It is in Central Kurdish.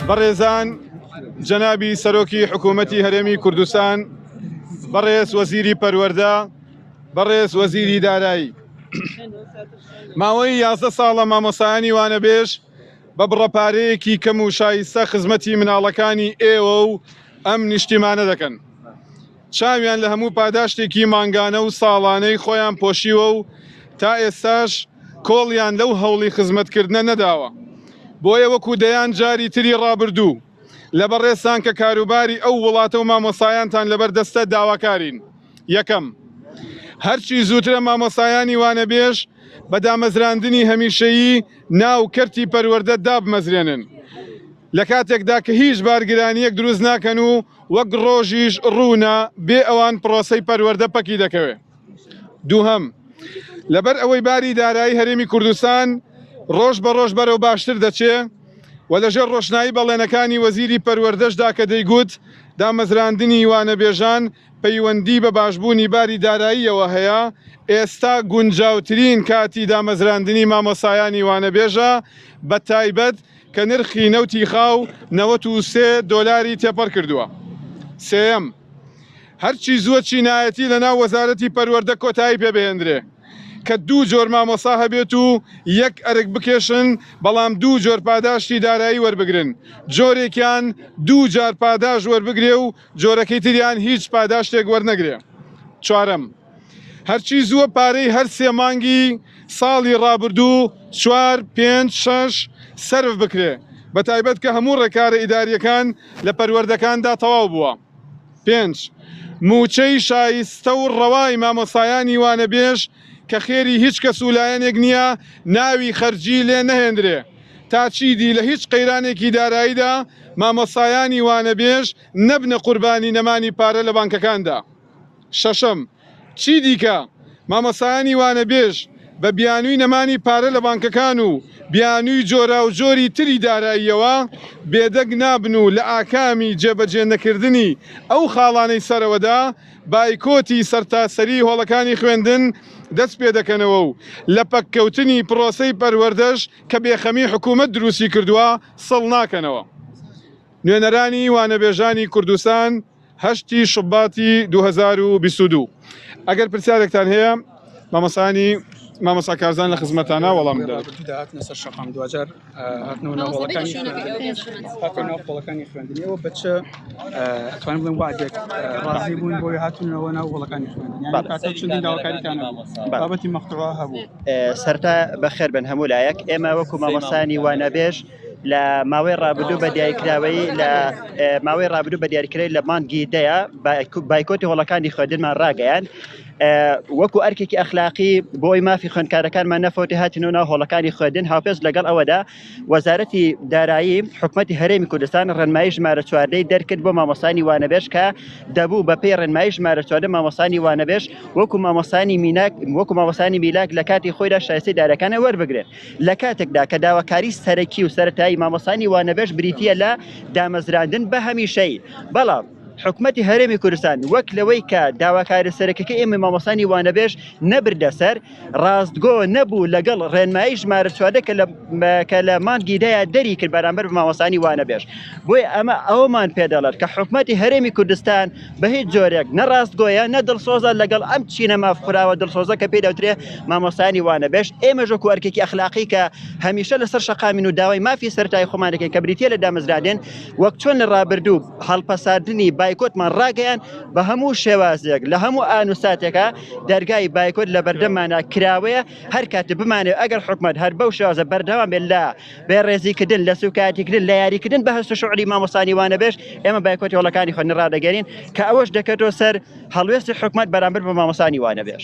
بەڕێزان جەنابی سەرۆکی حکوومەتی هەرێمی کوردستان، بەڕێز وەزیری پەروەردە، بەڕێز وەزیری دارایی، ماوەی 11 ساڵە مامۆسایانی وانەبێژ بە بڕەپارەیەکی کەم و شایستە خزمەتی مناڵەکانی ئێوە و ئەم نیشتیمانە دەکەن. چاویان لە هەموو پاداشتێکی مانگانە و ساڵانەی خۆیان پۆشیوە و تا ئێستاش کۆڵیان لەو هەوڵی خزمەتکردنە نەداوە. بۆیە وەکو دەیان جاری تری ڕابردوو لەبەڕێستان کە کاروباری ئەو وڵاتە و مامۆسایانتان لەبەر دەستە داواکارین. یەکەم، هەرچی زووترە مامۆسایانی وانەبێژ بە دامەزراندنی هەمیشەیی ناو کەرتی پەروەردە دابمەزرێنن لە کاتێکدا کە هیچ بارگرانیەک دروست ناکەن و وەک ڕۆژیش ڕوونە بێ ئەوان پرۆسەی پەروەردە پەکی دەکەوێت. دووهەم، لەبەر ئەوەی باری دارایی هەرێمی کوردستان ڕۆژ بە ڕۆژ بەرەو باشتر دەچێ و لەژێر ڕۆشنایی بەڵێنەکانی وەزیری پەروەردەشدا کە دەیگوت دامەزراندنی وانەبێژان پەیوەندی بە باشبوونی باری داراییەوە هەیە، ئێستا گونجاوترین کاتی دامەزراندنی مامۆسایانی وانەبێژە، بە تایبەت کە نرخی نەوتی خاو 93 دۆلاری تێپەڕ کردووە. سێەم، هەرچی زووە چینایەتی لەناو وەزارەتی پەروەردە کۆتایی پێبهێنرێ کە دوو جۆر مامۆسا هەبێت و یەک ئەرک بکێشن، بەڵام دوو جۆر پاداشتی دارایی وەربگرن. جۆرێکیان دوو جار پاداش وەربگرێ و جۆرەکەی تریان هیچ پاداشتێک وەرنەگرێ. چوارەم، هەرچی زووە پارەی هەر سێ مانگی ساڵی ڕابردوو 4، 5، 6 سەرف بکرێ، بە تایبەت کە هەموو ڕێکارە ئیداریەکان لە پەروەردەکاندا تەواو بووە. 5، موچەی شایستە و ڕەوای مامۆسایانی وانەبێژ کە خێری هیچ کەس و لایەنێک نییە ناوی خەرجی لێ نەهێنرێ، تا چیدی لە هیچ قەیرانێکی داراییدا مامۆسایانی وانەبێژ نەبنە قوربانی نەمانی پارە لە بانکەکاندا. شەشەم، چی دیکە مامۆسایانی وانەبێژ بە بیانووی نەمانی پارە لە بانکەکان و بیانووی جۆرا و جۆری تری داراییەوە بێدەنگ نابن و لە ئاکامی جێبەجێ نەکردنی ئەو خاڵانەی سەرەوەدا بایکۆتی سەرتاسەری هۆڵەکانی خوێندن دەست پێ دەکەنەوە و لە پەککەوتنی پرۆسەی پەروەردەش کە بێخەمی حکوومەت دروستی کردووە سڵ ناکەنەوە. نوێنەرانی وانەبێژانی کوردستان 8 شوباتی 2022. ئەگەر پرسیارێکتان هەیە مامۆستا کارزان لە خزمەتانە وەڵام هاتنە سەر شەقام دوجار هاتنەوە هۆڵەکانی خوێندنیەوە بەچە ئەتوانم بڵێم وعدێک ڕازی بوون بۆی هاتوونەوە ناو هۆڵەکانی خوێندنی داواکاریتانە بابەتی مەقتوعا هەبوو. سەرتا بەخێر بن هەموو لایەک ئێمە وەکو مامۆسایانی وانەبێژ لە ماوەی ڕابردوو بە دیاریکراوەی لە ماوەی ڕابردوو بە دیاریکراوی لە مانگی دەیە بایکۆتی هۆڵەکانی خوێندنمان ڕاگەیان وەکو ئەرکێکی ئەخلاقی بۆی مافی خوێندکارەکانمان نەفەوتی هاتنەوە ناو هۆڵەکانی خوێندن. هاوپێچ لەگەڵ ئەوەدا وەزارەتی دارایی حکومەتی هەرێمی کوردستان ڕێنمایی ژمارە 14 دەرکرد بۆ مامۆسایانی وانەبێژ کە دەبوو بە پێی ڕێنمایی ژمارە 14 مامۆسایانی وانەبێژ وەکو مامۆسایانی میلاک لە کاتی خۆیدا شایستەی دارەکانە وەربگرێت. لە کاتێکدا کە داواکاری سەرەکی و سەرەتایی مامۆسایانی وانەبێژ بریتیە لە دامەزراندن بە هەمیشەی، بەڵام حکومەتی هەرێمی کوردستان وەک لەوەی کە داواکاری سەرەکەکە ئێمە مامۆسایانی وانەبێژ نەبردە سەر، ڕاستگۆ نەبوو لەگەڵ ڕێنمایی ژمارە 14 کە لە مانگیدایە دەری کرد بەرامبەر بە مامۆسایانی وانەبێژ. بۆیە ئەمە ئەومان پێدەڵێت کە حکومەتی هەرێمی کوردستان بە هیچ جۆرێک نەڕاستگۆیە نەدڵسۆزە لەگەڵ ئەم چینە مافخراوە دڵسۆزە کە پێی دەوترێ مامۆسایانی وانەبێژ. ئێمە ژۆکو ئەرکێکی ئەخلاقی کە هەمیشە لەسەر شەقامین و داوای مافی سەرەتایی خۆمان دەکەین کە بریتیە لە دامەزراندن، وەک چۆن لە ڕابردوو هەڵپەساردنی بایکۆتمان ڕاگەیان بە هەموو شێوازێک لە هەموو ئانوساتێکە دەرگای بایکۆت لە بەردەمانە کراوەیە. هەر کاتە بمانێت ئەگەر حکومەت هەر بەو شێوازە بەردەوام بێت لە بێڕێزیکردن لە سوکاتیکردن لە یاریکردن بە هەست و شوعری مامۆسایانی وانەبێژ، ئێمە بایکۆتی هۆڵەکانی خوێندن ڕادەگەرین کە ئەوەش دەکەوێتەوە سەر هەڵوێستی حکومەت بەرامبەر بە مامۆسایانی وانەبێژ.